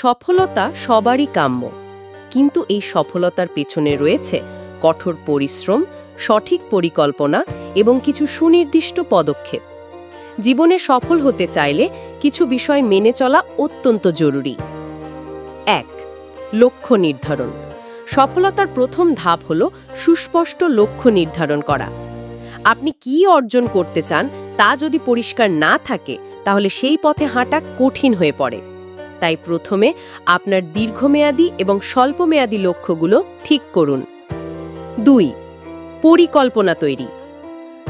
সফলতা সবারই কাম্য, কিন্তু এই সফলতার পেছনে রয়েছে কঠোর পরিশ্রম, সঠিক পরিকল্পনা এবং কিছু সুনির্দিষ্ট পদক্ষেপ। জীবনে সফল হতে চাইলে কিছু বিষয় মেনে চলা অত্যন্ত জরুরি। ১. লক্ষ্য নির্ধারণ। সফলতার প্রথম ধাপ হল সুস্পষ্ট লক্ষ্য নির্ধারণ করা। আপনি কি অর্জন করতে চান তা যদি পরিষ্কার না থাকে, তাহলে সেই পথে হাঁটা কঠিন হয়ে পড়ে। তাই প্রথমে আপনার দীর্ঘমেয়াদী এবং স্বল্পমেয়াদী লক্ষ্যগুলো ঠিক করুন। ২. পরিকল্পনা তৈরি।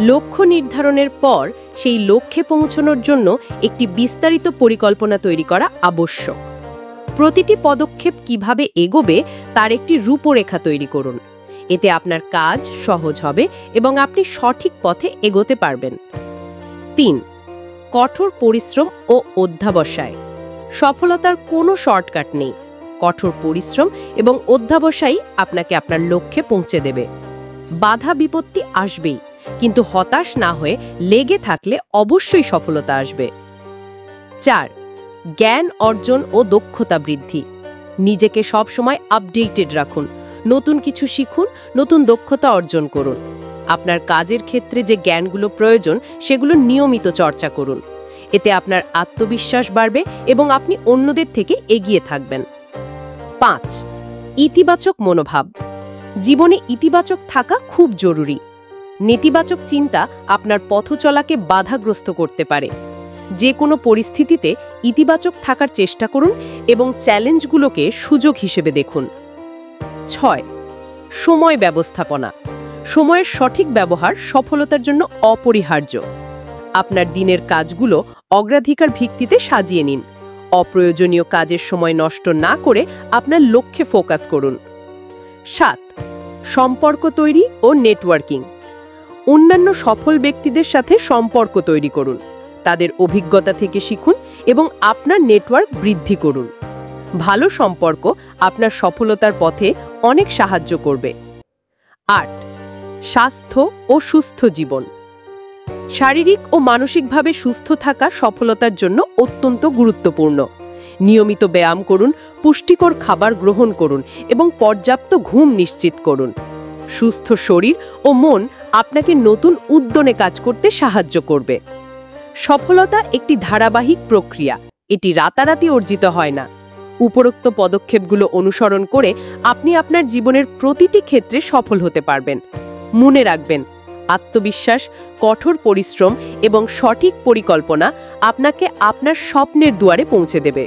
লক্ষ্য নির্ধারণের পর সেই লক্ষ্যে পৌঁছানোর জন্য একটি বিস্তারিত পরিকল্পনা তৈরি করা আবশ্যক। প্রতিটি পদক্ষেপ কিভাবে এগোবে তার একটি রূপরেখা তৈরি করুন। এতে আপনার কাজ সহজ হবে এবং আপনি সঠিক পথে এগোতে পারবেন। ৩. কঠোর পরিশ্রম ও অধ্যবসায়। সফলতার কোনো শর্টকাট নেই। কঠোর পরিশ্রম এবং অধ্যবসায়ই আপনাকে আপনার লক্ষ্যে পৌঁছে দেবে। বাধা বিপত্তি আসবেই, কিন্তু হতাশ না হয়ে লেগে থাকলে অবশ্যই সফলতা আসবে। ৪. জ্ঞান অর্জন ও দক্ষতা বৃদ্ধি। নিজেকে সবসময় আপডেটেড রাখুন। নতুন কিছু শিখুন, নতুন দক্ষতা অর্জন করুন। আপনার কাজের ক্ষেত্রে যে জ্ঞানগুলো প্রয়োজন সেগুলো নিয়মিত চর্চা করুন। এতে আপনার আত্মবিশ্বাস বাড়বে এবং আপনি অন্যদের থেকে এগিয়ে থাকবেন। ৫. ইতিবাচক মনোভাব। জীবনে ইতিবাচক থাকা খুব জরুরি। নেতিবাচক চিন্তা আপনার পথচলাকে বাধাগ্রস্ত করতে পারে। যে কোনো পরিস্থিতিতে ইতিবাচক থাকার চেষ্টা করুন এবং চ্যালেঞ্জগুলোকে সুযোগ হিসেবে দেখুন। ৬. সময় ব্যবস্থাপনা। সময়ের সঠিক ব্যবহার সফলতার জন্য অপরিহার্য। আপনার দিনের কাজগুলো অগ্রাধিকার ভিত্তিতে সাজিয়ে নিন। অপ্রয়োজনীয় কাজের সময় নষ্ট না করে আপনার লক্ষ্যে ফোকাস করুন। ৭. সম্পর্ক তৈরি ও নেটওয়ার্কিং। অন্যান্য সফল ব্যক্তিদের সাথে সম্পর্ক তৈরি করুন। তাদের অভিজ্ঞতা থেকে শিখুন এবং আপনার নেটওয়ার্ক বৃদ্ধি করুন। ভালো সম্পর্ক আপনার সফলতার পথে অনেক সাহায্য করবে। ৮. স্বাস্থ্য ও সুস্থ জীবন। শারীরিক ও মানসিকভাবে সুস্থ থাকা সফলতার জন্য অত্যন্ত গুরুত্বপূর্ণ। নিয়মিত ব্যায়াম করুন, পুষ্টিকর খাবার গ্রহণ করুন এবং পর্যাপ্ত ঘুম নিশ্চিত করুন। সুস্থ শরীর ও মন আপনাকে নতুন উদ্যমে কাজ করতে সাহায্য করবে। সফলতা একটি ধারাবাহিক প্রক্রিয়া, এটি রাতারাতি অর্জিত হয় না। উপরোক্ত পদক্ষেপগুলো অনুসরণ করে আপনি আপনার জীবনের প্রতিটি ক্ষেত্রে সফল হতে পারবেন। মনে রাখবেন, আত্মবিশ্বাস, কঠোর পরিশ্রম এবং সঠিক পরিকল্পনা আপনাকে আপনার স্বপ্নের দুয়ারে পৌঁছে দেবে।